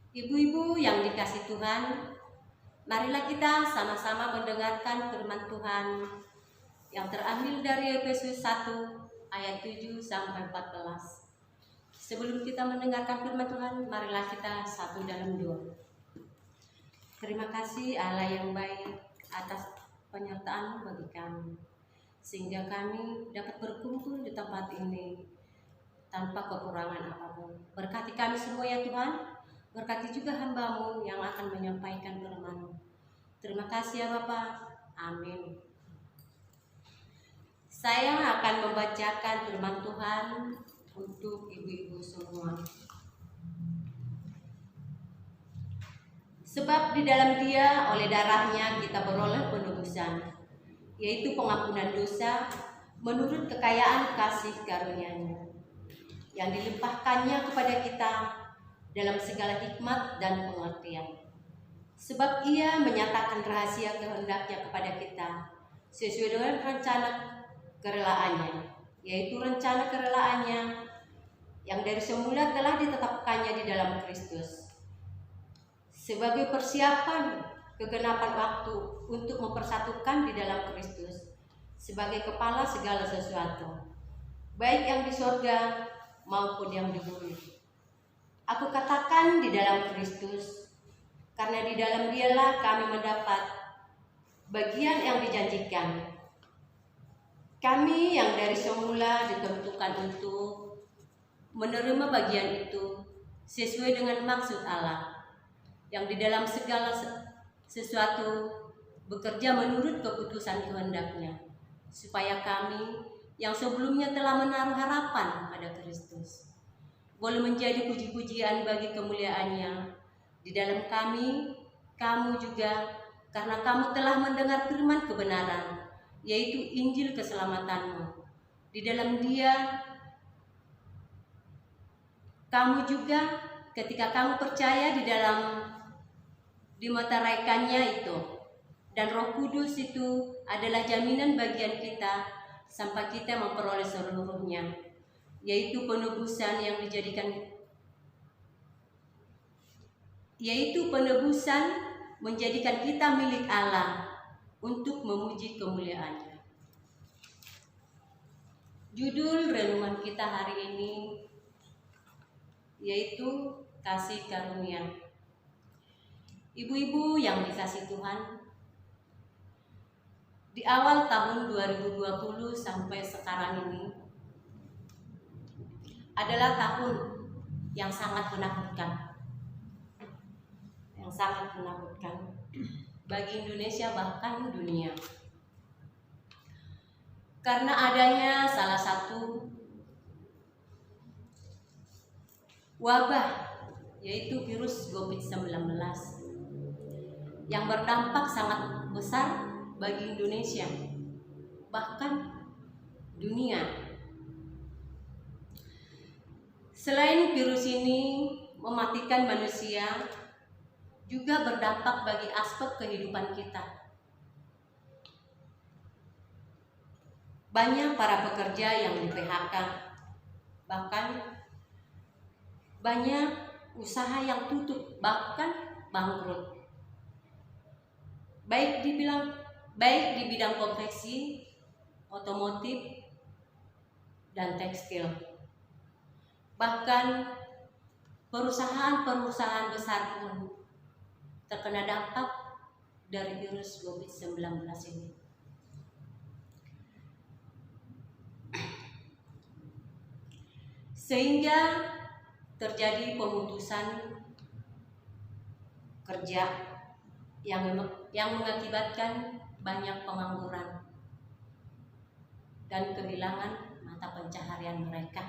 Ibu-ibu yang dikasih Tuhan, marilah kita sama-sama mendengarkan firman Tuhan yang terambil dari Efesus 1 ayat 7 sampai 14. Sebelum kita mendengarkan firman Tuhan, marilah kita satu dalam doa. Terima kasih Allah yang baik atas penyertaan bagi kami, sehingga kami dapat berkumpul di tempat ini tanpa kekurangan apapun. Berkati kami semua ya Tuhan, berkati juga hamba-Mu yang akan menyampaikan firman-Mu. Terima kasih ya Bapa. Amin. Saya akan membacakan firman Tuhan untuk ibu-ibu semua. Sebab di dalam Dia oleh darahnya kita beroleh penebusan, yaitu pengampunan dosa menurut kekayaan kasih karunia-Nya yang dilimpahkannya kepada kita dalam segala hikmat dan pengertian. Sebab Ia menyatakan rahasia kehendaknya kepada kita sesuai dengan rencana kerelaannya, yaitu rencana kerelaannya yang dari semula telah ditetapkannya di dalam Kristus sebagai persiapan kegenapan waktu untuk mempersatukan di dalam Kristus sebagai kepala segala sesuatu, baik yang di sorga maupun yang di bumi. Aku katakan di dalam Kristus, karena di dalam Dialah kami mendapat bagian yang dijanjikan. Kami yang dari semula ditentukan untuk menerima bagian itu sesuai dengan maksud Allah, yang di dalam segala sesuatu bekerja menurut keputusan kehendak-Nya, supaya kami yang sebelumnya telah menaruh harapan pada Kristus boleh menjadi puji-pujian bagi kemuliaan-Nya di dalam kami, kamu juga, karena kamu telah mendengar firman kebenaran, yaitu Injil keselamatan-Mu. Di dalam Dia kamu juga, ketika kamu percaya dimeteraikannya itu, dan Roh Kudus itu adalah jaminan bagian kita sampai kita memperoleh seluruhnya, yaitu penebusan yang menjadikan kita milik Allah untuk memuji kemuliaan-Nya. Judul renungan kita hari ini yaitu kasih karunia. Ibu-ibu yang dikasih Tuhan, di awal tahun 2020 sampai sekarang ini adalah tahun yang sangat menakutkan. Yang sangat menakutkan bagi Indonesia bahkan dunia. Karena adanya salah satu wabah, yaitu virus COVID-19 yang berdampak sangat besar bagi Indonesia, bahkan dunia. Selain virus ini mematikan manusia, juga berdampak bagi aspek kehidupan kita. Banyak para pekerja yang di-PHK, bahkan banyak usaha yang tutup, bahkan bangkrut. Baik di bidang konveksi, otomotif, dan tekstil. Bahkan perusahaan-perusahaan besar pun terkena dampak dari virus COVID-19 ini. Sehingga terjadi pemutusan kerja yang mengakibatkan banyak pengangguran dan kehilangan mata pencaharian mereka.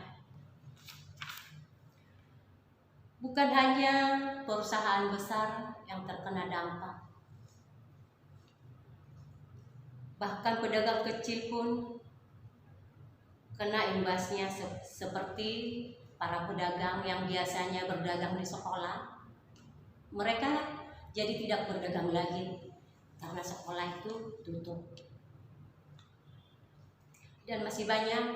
Bukan hanya perusahaan besar yang terkena dampak, bahkan pedagang kecil pun kena imbasnya, seperti para pedagang yang biasanya berdagang di sekolah. Mereka jadi tidak berdagang lagi karena sekolah itu tutup. Dan masih banyak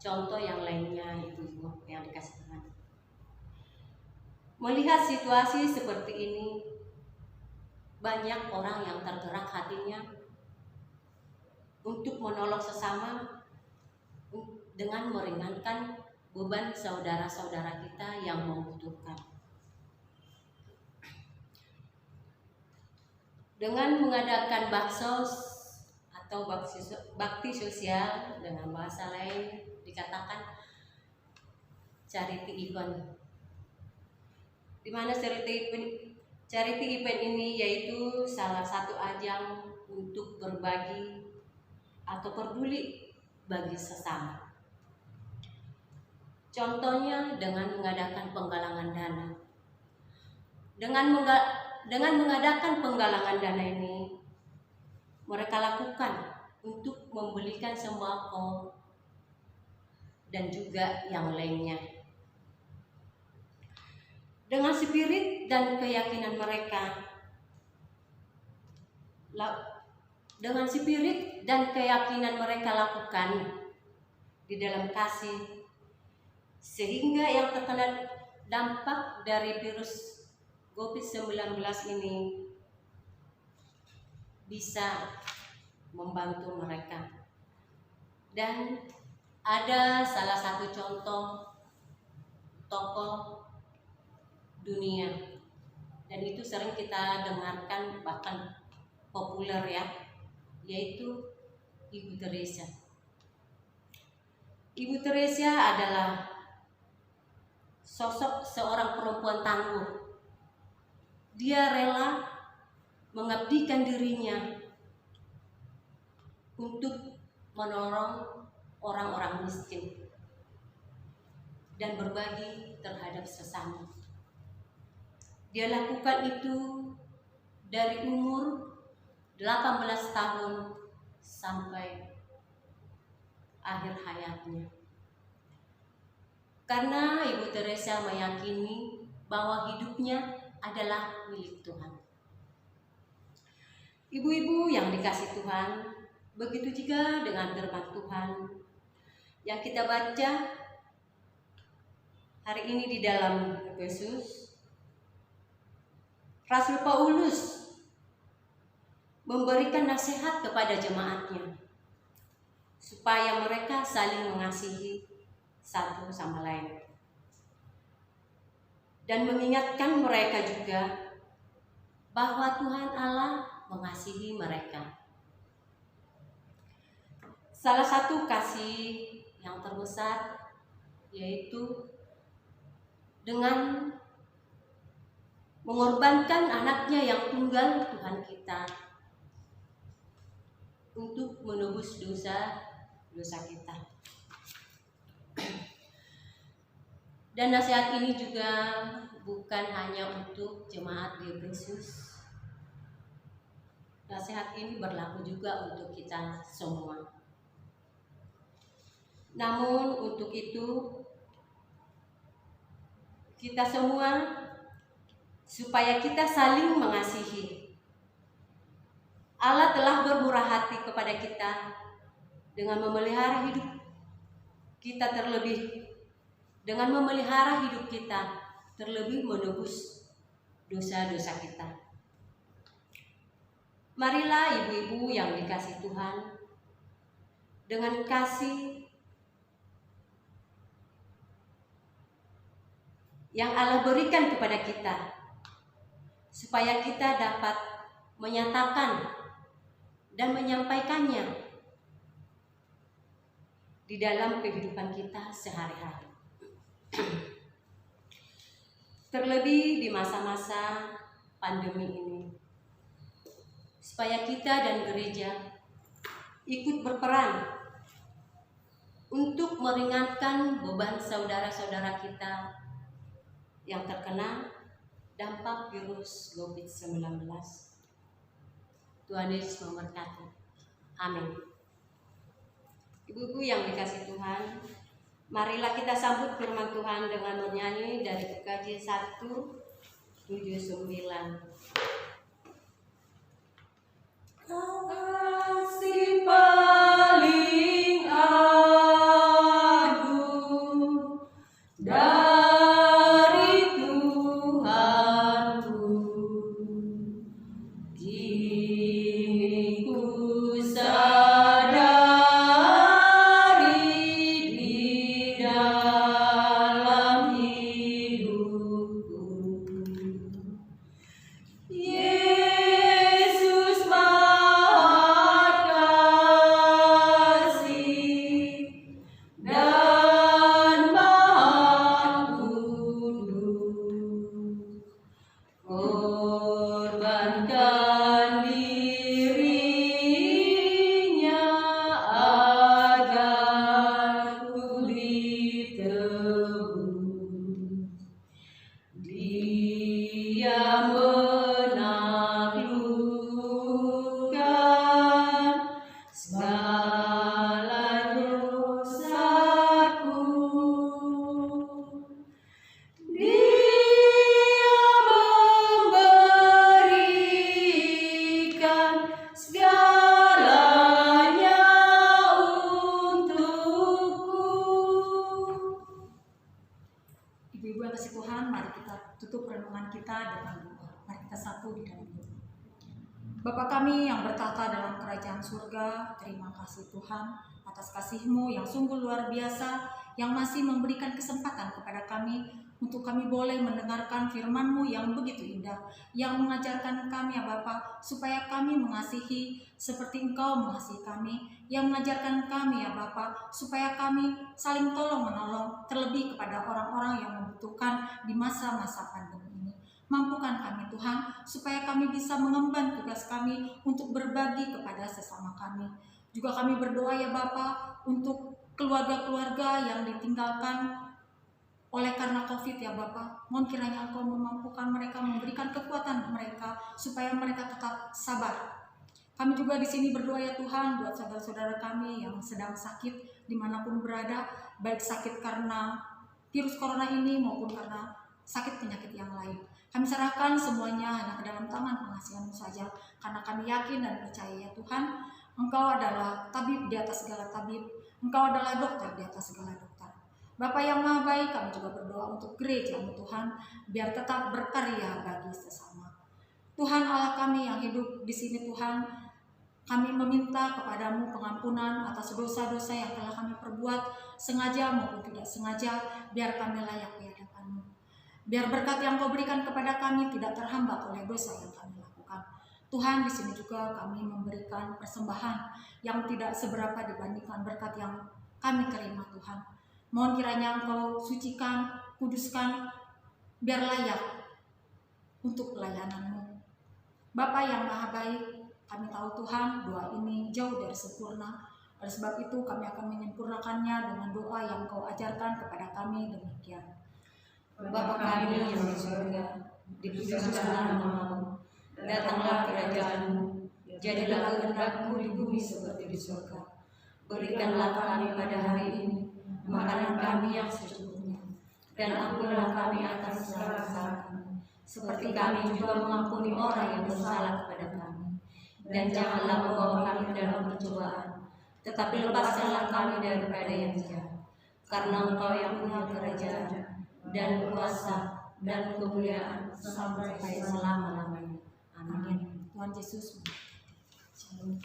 contoh yang lainnya, ibu-ibu yang dikasih Tuhan. Melihat situasi seperti ini, banyak orang yang tergerak hatinya untuk menolong sesama dengan meringankan beban saudara-saudara kita yang membutuhkan. Dengan mengadakan baksos atau bakti sosial, dengan bahasa lain dikatakan charity event, di mana charity event ini yaitu salah satu ajang untuk berbagi atau peduli bagi sesama. Contohnya dengan mengadakan penggalangan dana. Dengan mengadakan penggalangan dana ini, mereka lakukan untuk membelikan sembako dan juga yang lainnya. Dengan spirit dan keyakinan mereka, lakukan di dalam kasih, sehingga yang terkena dampak dari virus COVID-19 ini bisa membantu mereka. Dan ada salah satu contoh tokoh dunia, dan itu sering kita dengarkan, bahkan populer ya, yaitu Ibu Teresa. Ibu Teresa adalah sosok seorang perempuan tangguh. Dia rela mengabdikan dirinya untuk menolong orang-orang miskin dan berbagi terhadap sesama. Dia lakukan itu dari umur 18 tahun sampai akhir hayatnya. Karena Ibu Teresa meyakini bahwa hidupnya adalah milik Tuhan. Ibu-ibu yang dikasih Tuhan, begitu juga dengan firman Tuhan yang kita baca hari ini di dalam Efesus. Rasul Paulus memberikan nasihat kepada jemaatnya supaya mereka saling mengasihi satu sama lain, dan mengingatkan mereka juga bahwa Tuhan Allah mengasihi mereka. Salah satu kasih yang terbesar yaitu dengan mengorbankan anaknya yang tunggal, Tuhan kita, untuk menebus dosa kita. Dan nasihat ini juga bukan hanya untuk jemaat di Efesus. Nasihat ini berlaku juga untuk kita semua. Namun untuk itu, kita semua, supaya kita saling mengasihi. Allah telah bermurah hati kepada kita dengan memelihara hidup kita, terlebih menebus dosa-dosa kita. Marilah ibu-ibu yang dikasih Tuhan, dengan kasih yang Allah berikan kepada kita, supaya kita dapat menyatakan dan menyampaikannya di dalam kehidupan kita sehari-hari. Terlebih di masa-masa pandemi ini, supaya kita dan gereja ikut berperan untuk meringankan beban saudara-saudara kita yang terkena dampak virus COVID-19. Tuhan Yesus memberkati. Amin. Ibu-ibu yang dikasih Tuhan, marilah kita sambut firman Tuhan dengan menyanyi dari PKJ 179. Kasih paling agung dari Tuhan Dia menaklukkan segala dosaku. Dia memberikan segalanya untukku. Ibu-ibu yang kasih Tuhan, mari kita tutup renungan kita dengan doa. Mari kita satu di dalam doa. Bapa kami yang bertata dalam kerajaan surga, terima kasih Tuhan atas kasih-Mu yang sungguh luar biasa, yang masih memberikan kesempatan kepada kami untuk kami boleh mendengarkan firman-Mu yang begitu indah, yang mengajarkan kami ya Bapa, supaya kami mengasihi seperti Engkau mengasihi kami, yang mengajarkan kami ya Bapa, supaya kami saling tolong-menolong, terlebih kepada orang-orang yang membutuhkan di masa-masa pandemi ini. Mampukan kami Tuhan, supaya kami bisa mengemban tugas kami untuk berbagi kepada sesama kami. Juga kami berdoa ya Bapa, untuk keluarga-keluarga yang ditinggalkan oleh karena COVID ya Bapa. Mohon kiranya Engkau memampukan mereka, memberikan kekuatan mereka, supaya mereka tetap sabar. Kami juga di sini berdoa ya Tuhan, buat saudara-saudara kami yang sedang sakit dimanapun berada, baik sakit karena virus corona ini maupun karena sakit penyakit yang lain. Kami serahkan semuanya hanya ke dalam tangan pengasihan-Mu saja, karena kami yakin dan percaya ya Tuhan, Engkau adalah tabib di atas segala tabib, Engkau adalah dokter di atas segala dokter. Bapa yang Maha Baik, kami juga berdoa untuk gereja-Mu Tuhan, biar tetap berkarya bagi sesama. Tuhan Allah kami yang hidup di sini Tuhan, kami meminta kepadamu pengampunan atas dosa-dosa yang telah kami perbuat, sengaja maupun tidak sengaja, biar kami layak di hadapan-Mu. Biar berkat yang Kau berikan kepada kami tidak terhambat oleh dosa yang kami lakukan. Tuhan, di sini juga kami memberikan persembahan yang tidak seberapa dibandingkan berkat yang kami terima Tuhan. Mohon kiranya Engkau sucikan, kuduskan, biar layak untuk pelayanan-Mu. Bapa yang Maha Baik, kami tahu Tuhan, doa ini jauh dari sempurna. Oleh sebab itu kami akan menyempurnakannya dengan doa yang Kau ajarkan kepada kami demikian. Bapa kami yang di surga, dikuduskanlah nama-Mu, datanglah kerajaan-Mu, jadilah kehendak-Mu di bumi seperti di surga. Berikanlah kami pada hari ini makanan kami yang secukupnya, dan ampunilah kami atas kesalahan kami, seperti kami juga mengampuni orang yang bersalah kepada kami. Dan janganlah membawa kami dalam percobaan, tetapi lepaskanlah kami daripada yang jahat. Karena Engkau yang punya kerajaan dan kuasa dan kemuliaan sampai selama-lamanya. Amin. Tuhan Yesus. Shalom.